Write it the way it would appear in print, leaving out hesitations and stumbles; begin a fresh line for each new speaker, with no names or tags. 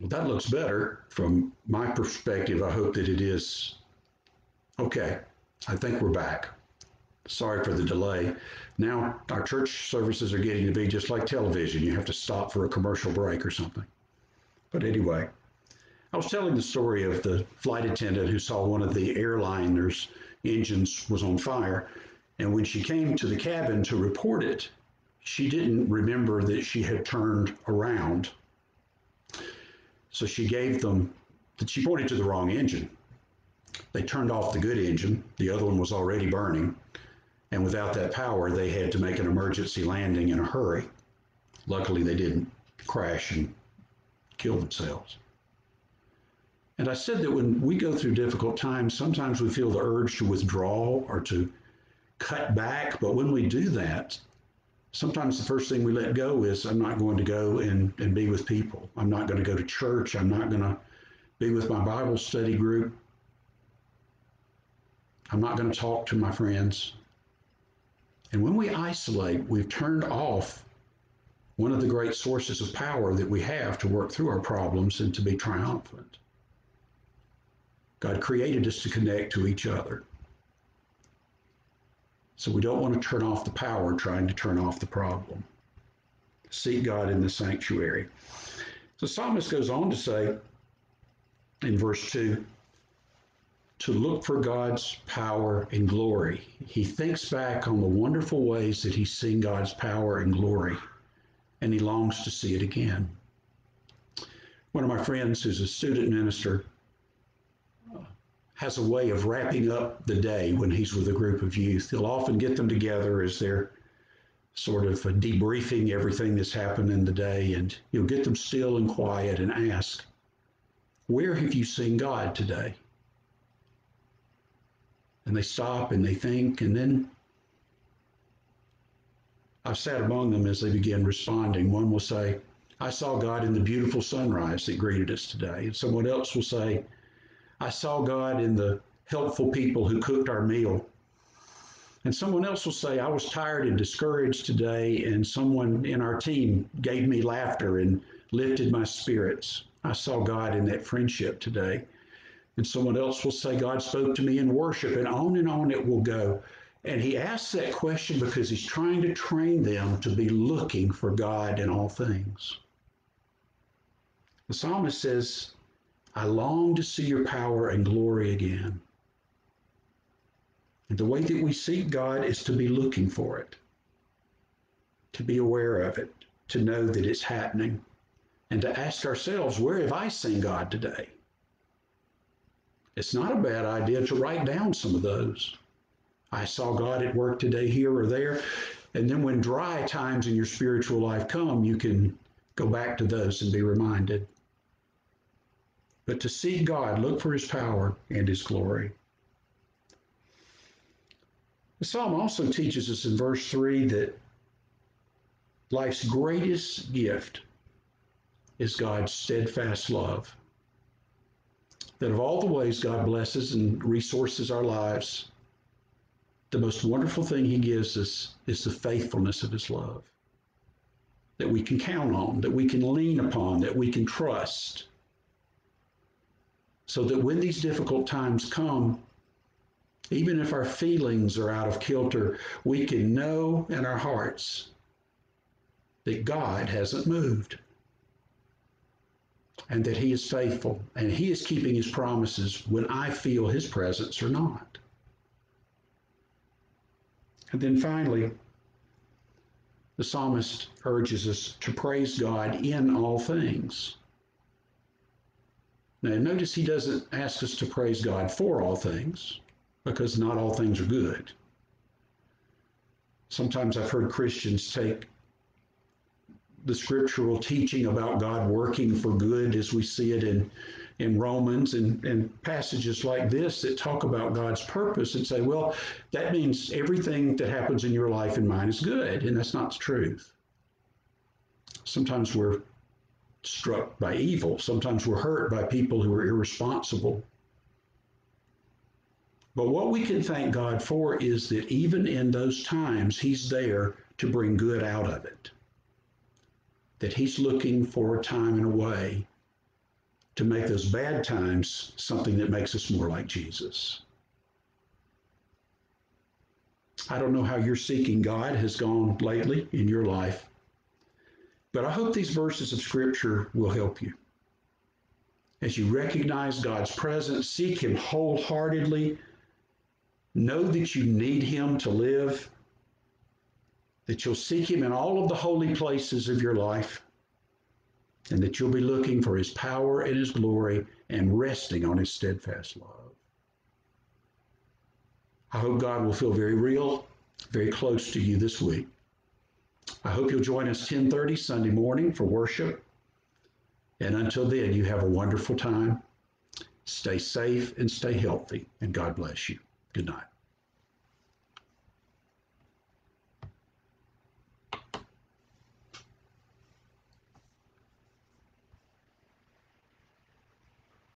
Well, that looks better from my perspective. I hope that it is. Okay, I think we're back. Sorry for the delay. Now, our church services are getting to be just like television. You have to stop for a commercial break or something. But anyway, I was telling the story of the flight attendant who saw one of the airliner's engines was on fire. And when she came to the cabin to report it, she didn't remember that she had turned around. So she gave them, she pointed to the wrong engine. They turned off the good engine. The other one was already burning. And without that power, they had to make an emergency landing in a hurry. Luckily, they didn't crash and kill themselves. And I said that when we go through difficult times, sometimes we feel the urge to withdraw or to cut back. But when we do that, sometimes the first thing we let go is, I'm not going to go and be with people. I'm not going to go to church. I'm not going to be with my Bible study group. I'm not going to talk to my friends. And when we isolate, we've turned off one of the great sources of power that we have to work through our problems and to be triumphant. God created us to connect to each other. So we don't want to turn off the power trying to turn off the problem. Seek God in the sanctuary. The psalmist goes on to say in verse 2, to look for God's power and glory. He thinks back on the wonderful ways that he's seen God's power and glory, and he longs to see it again. One of my friends who's a student minister has a way of wrapping up the day when he's with a group of youth. He'll often get them together as they're sort of debriefing everything that's happened in the day, and he'll get them still and quiet and ask, where have you seen God today? And they stop and they think, and then I've sat among them as they begin responding. One will say, I saw God in the beautiful sunrise that greeted us today. And someone else will say, I saw God in the helpful people who cooked our meal. And someone else will say, I was tired and discouraged today, and someone in our team gave me laughter and lifted my spirits. I saw God in that friendship today. And someone else will say, God spoke to me in worship, and on it will go. And he asks that question because he's trying to train them to be looking for God in all things. The psalmist says, I long to see your power and glory again. And the way that we seek God is to be looking for it, to be aware of it, to know that it's happening, and to ask ourselves, where have I seen God today? It's not a bad idea to write down some of those. I saw God at work today, here or there. And then when dry times in your spiritual life come, you can go back to those and be reminded. But to seek God, look for his power and his glory. The psalm also teaches us in verse 3 that life's greatest gift is God's steadfast love. That of all the ways God blesses and resources our lives, the most wonderful thing he gives us is the faithfulness of his love. That we can count on, that we can lean upon, that we can trust. So that when these difficult times come, even if our feelings are out of kilter, we can know in our hearts that God hasn't moved and that he is faithful and he is keeping his promises when I feel his presence or not. And then finally, the psalmist urges us to praise God in all things. Now, notice he doesn't ask us to praise God for all things, because not all things are good. Sometimes I've heard Christians take the scriptural teaching about God working for good as we see it in Romans and passages like this that talk about God's purpose and say, well, that means everything that happens in your life and mine is good. And that's not the truth. Sometimes we're struck by evil. Sometimes we're hurt by people who are irresponsible. But what we can thank God for is that even in those times, he's there to bring good out of it. That he's looking for a time and a way to make those bad times something that makes us more like Jesus. I don't know how your seeking God has gone lately in your life, but I hope these verses of Scripture will help you. As you recognize God's presence, seek Him wholeheartedly, know that you need Him to live, that you'll seek Him in all of the holy places of your life, and that you'll be looking for His power and His glory and resting on His steadfast love. I hope God will feel very real, very close to you this week. I hope you'll join us 10:30 Sunday morning for worship. And until then, you have a wonderful time. Stay safe and stay healthy, and God bless you. Good night.